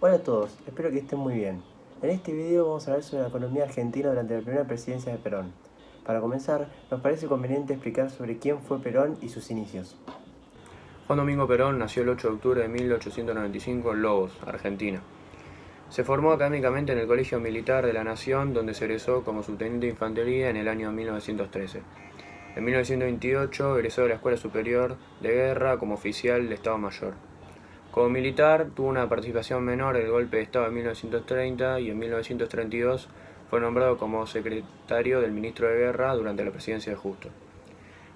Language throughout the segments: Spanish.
Hola a todos, espero que estén muy bien. En este video vamos a ver sobre la economía argentina durante la primera presidencia de Perón. Para comenzar, nos parece conveniente explicar sobre quién fue Perón y sus inicios. Juan Domingo Perón nació el 8 de octubre de 1895 en Lobos, Argentina. Se formó académicamente en el Colegio Militar de la Nación, donde se egresó como subteniente de infantería en el año 1913. En 1928 egresó de la Escuela Superior de Guerra como oficial de Estado Mayor. Como militar tuvo una participación menor en el golpe de Estado de 1930 y en 1932 fue nombrado como secretario del ministro de Guerra durante la presidencia de Justo.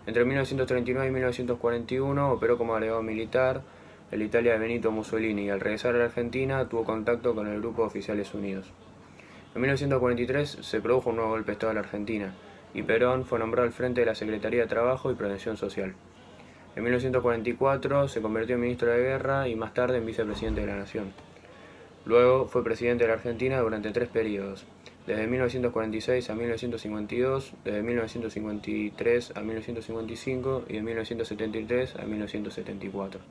Entre 1939 y 1941 operó como agregado militar en la Italia de Benito Mussolini y al regresar a la Argentina tuvo contacto con el Grupo de Oficiales Unidos. En 1943 se produjo un nuevo golpe de Estado en la Argentina y Perón fue nombrado al frente de la Secretaría de Trabajo y Protección Social. En 1944 se convirtió en ministro de Guerra y más tarde en vicepresidente de la Nación. Luego fue presidente de la Argentina durante 3 periodos, desde 1946 a 1952, desde 1953 a 1955 y de 1973 a 1974.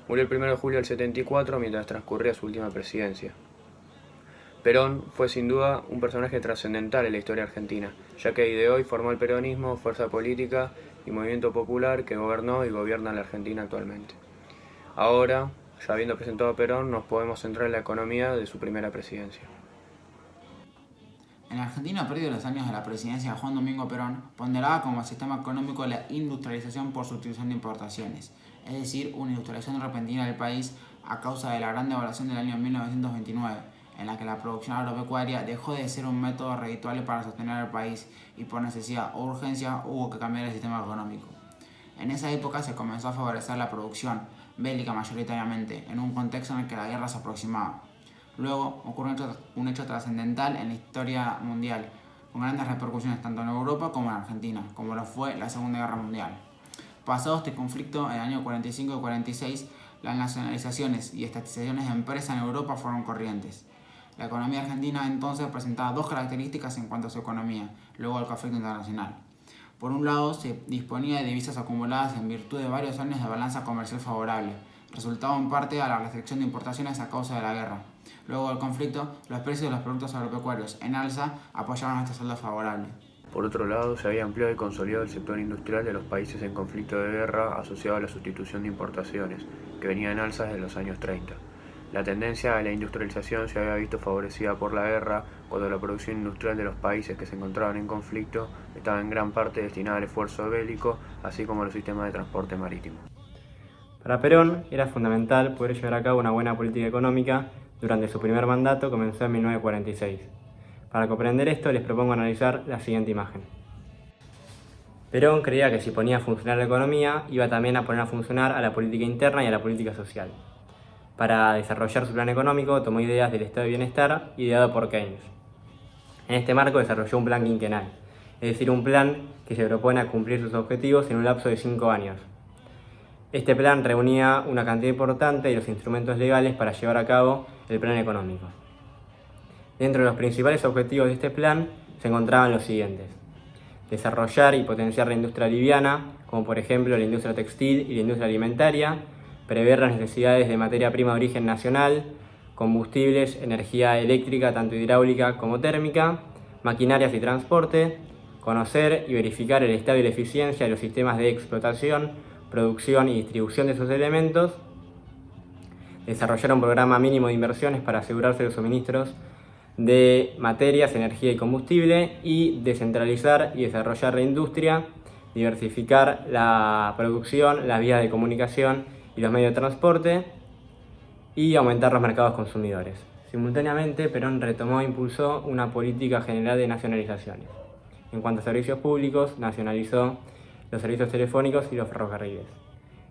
Murió el 1 de julio del 74 mientras transcurría su última presidencia. Perón fue sin duda un personaje trascendental en la historia argentina, ya que ideó y formó el peronismo, fuerza política y movimiento popular que gobernó y gobierna la Argentina actualmente. Ahora, ya habiendo presentado a Perón, nos podemos centrar en la economía de su primera presidencia. En la Argentina, previo a los años de la presidencia de Juan Domingo Perón, ponderaba como sistema económico la industrialización por sustitución de importaciones, es decir, una industrialización repentina del país a causa de la gran devaluación del año 1929, en la que la producción agropecuaria dejó de ser un método redituable para sostener al país y por necesidad o urgencia hubo que cambiar el sistema económico. En esa época se comenzó a favorecer la producción, bélica mayoritariamente, en un contexto en el que la guerra se aproximaba. Luego ocurre un hecho trascendental en la historia mundial, con grandes repercusiones tanto en Europa como en Argentina, como lo fue la Segunda Guerra Mundial. Pasado este conflicto, en el año 45 y 46, las nacionalizaciones y estatizaciones de empresas en Europa fueron corrientes. La economía argentina entonces presentaba dos características en cuanto a su economía, luego del conflicto internacional. Por un lado, se disponía de divisas acumuladas en virtud de varios años de balanza comercial favorable, resultado en parte a la restricción de importaciones a causa de la guerra. Luego del conflicto, los precios de los productos agropecuarios en alza apoyaron este saldo favorable. Por otro lado, se había ampliado y consolidado el sector industrial de los países en conflicto de guerra asociado a la sustitución de importaciones, que venía en alza desde los años 30. La tendencia a la industrialización se había visto favorecida por la guerra, cuando la producción industrial de los países que se encontraban en conflicto estaba en gran parte destinada al esfuerzo bélico, así como a los sistemas de transporte marítimo. Para Perón era fundamental poder llevar a cabo una buena política económica. Durante su primer mandato comenzó en 1946. Para comprender esto les propongo analizar la siguiente imagen. Perón creía que si ponía a funcionar la economía, iba también a poner a funcionar a la política interna y a la política social. Para desarrollar su plan económico tomó ideas del estado de bienestar ideado por Keynes. En este marco desarrolló un plan quinquenal, es decir, un plan que se propone a cumplir sus objetivos en un lapso de 5 años. Este plan reunía una cantidad importante de los instrumentos legales para llevar a cabo el plan económico. Dentro de los principales objetivos de este plan se encontraban los siguientes: desarrollar y potenciar la industria liviana, como por ejemplo la industria textil y la industria alimentaria, prever las necesidades de materia prima de origen nacional, combustibles, energía eléctrica tanto hidráulica como térmica, maquinarias y transporte, conocer y verificar el estado y la eficiencia de los sistemas de explotación, producción y distribución de esos elementos, desarrollar un programa mínimo de inversiones para asegurarse los suministros de materias, energía y combustible, y descentralizar y desarrollar la industria, diversificar la producción, las vías de comunicación y los medios de transporte, y aumentar los mercados consumidores. Simultáneamente, Perón retomó e impulsó una política general de nacionalizaciones. En cuanto a servicios públicos, nacionalizó los servicios telefónicos y los ferrocarriles.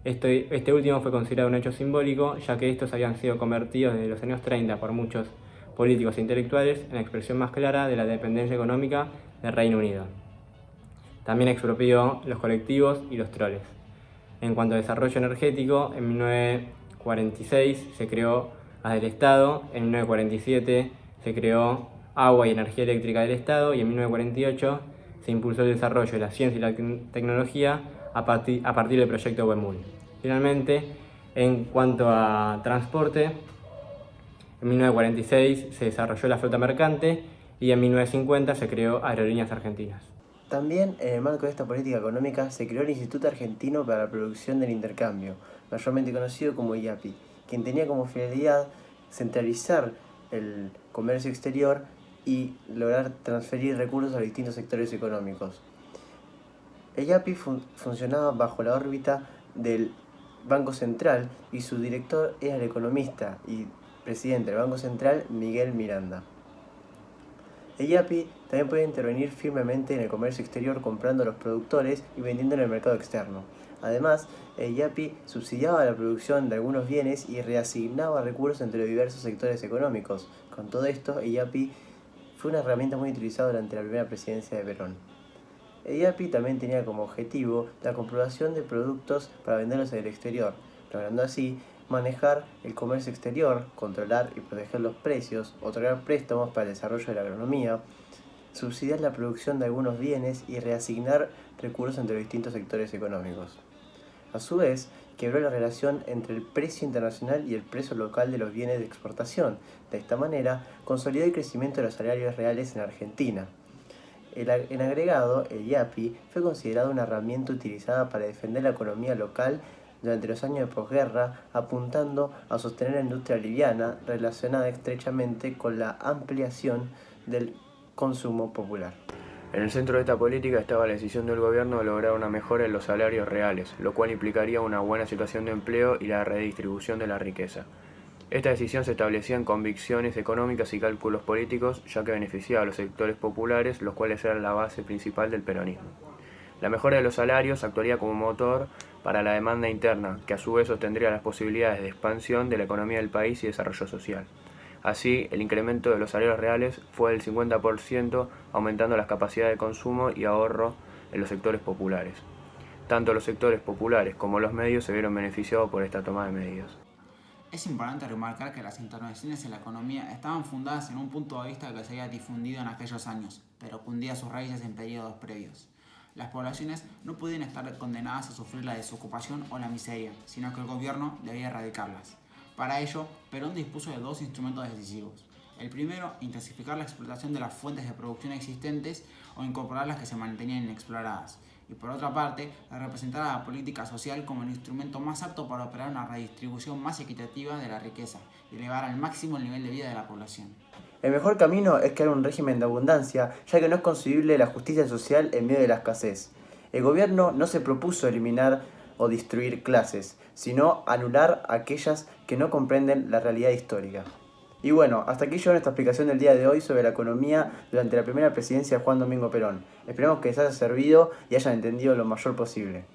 Este último fue considerado un hecho simbólico, ya que estos habían sido convertidos desde los años 30 por muchos políticos e intelectuales en la expresión más clara de la dependencia económica del Reino Unido. También expropió los colectivos y los troles. En cuanto a desarrollo energético, en 1946 se creó Gas del Estado, en 1947 se creó Agua y Energía Eléctrica del Estado y en 1948 se impulsó el desarrollo de la ciencia y la tecnología a partir del proyecto Huemul. Finalmente, en cuanto a transporte, En 1946 se desarrolló la flota mercante y en 1950 se creó Aerolíneas Argentinas. También, en el marco de esta política económica, se creó el Instituto Argentino para la Producción del Intercambio, mayormente conocido como IAPI, quien tenía como finalidad centralizar el comercio exterior y lograr transferir recursos a los distintos sectores económicos. El IAPI funcionaba bajo la órbita del Banco Central y su director era el economista y presidente del Banco Central Miguel Miranda. El IAPI también puede intervenir firmemente en el comercio exterior comprando a los productores y vendiendo en el mercado externo. Además, el IAPI subsidiaba la producción de algunos bienes y reasignaba recursos entre los diversos sectores económicos. Con todo esto, el IAPI fue una herramienta muy utilizada durante la primera presidencia de Perón. El IAPI también tenía como objetivo la comprobación de productos para venderlos en el exterior, logrando así manejar el comercio exterior, controlar y proteger los precios, otorgar préstamos para el desarrollo de la agronomía, subsidiar la producción de algunos bienes y reasignar recursos entre los distintos sectores económicos. A su vez, quebró la relación entre el precio internacional y el precio local de los bienes de exportación. De esta manera, consolidó el crecimiento de los salarios reales en Argentina. En agregado, el IAPI fue considerado una herramienta utilizada para defender la economía local durante los años de posguerra, apuntando a sostener la industria liviana relacionada estrechamente con la ampliación del consumo popular. En el centro de esta política estaba la decisión del gobierno de lograr una mejora en los salarios reales, lo cual implicaría una buena situación de empleo y la redistribución de la riqueza. Esta decisión se establecía en convicciones económicas y cálculos políticos, ya que beneficiaba a los sectores populares, los cuales eran la base principal del peronismo. La mejora de los salarios actuaría como motor para la demanda interna, que a su vez sostendría las posibilidades de expansión de la economía del país y desarrollo social. Así, el incremento de los salarios reales fue del 50%, aumentando las capacidades de consumo y ahorro en los sectores populares. Tanto los sectores populares como los medios se vieron beneficiados por esta toma de medidas. Es importante remarcar que las intervenciones en la economía estaban fundadas en un punto de vista que se había difundido en aquellos años, pero que hundía sus raíces en periodos previos. Las poblaciones no podían estar condenadas a sufrir la desocupación o la miseria, sino que el gobierno debía erradicarlas. Para ello, Perón dispuso de dos instrumentos decisivos. El primero, intensificar la explotación de las fuentes de producción existentes o incorporar las que se mantenían inexploradas. Y por otra parte, representar a la política social como el instrumento más apto para operar una redistribución más equitativa de la riqueza y elevar al máximo el nivel de vida de la población. El mejor camino es crear un régimen de abundancia, ya que no es concebible la justicia social en medio de la escasez. El gobierno no se propuso eliminar o destruir clases, sino anular aquellas que no comprenden la realidad histórica. Y bueno, hasta aquí llegó nuestra explicación del día de hoy sobre la economía durante la primera presidencia de Juan Domingo Perón. Esperemos que les haya servido y hayan entendido lo mayor posible.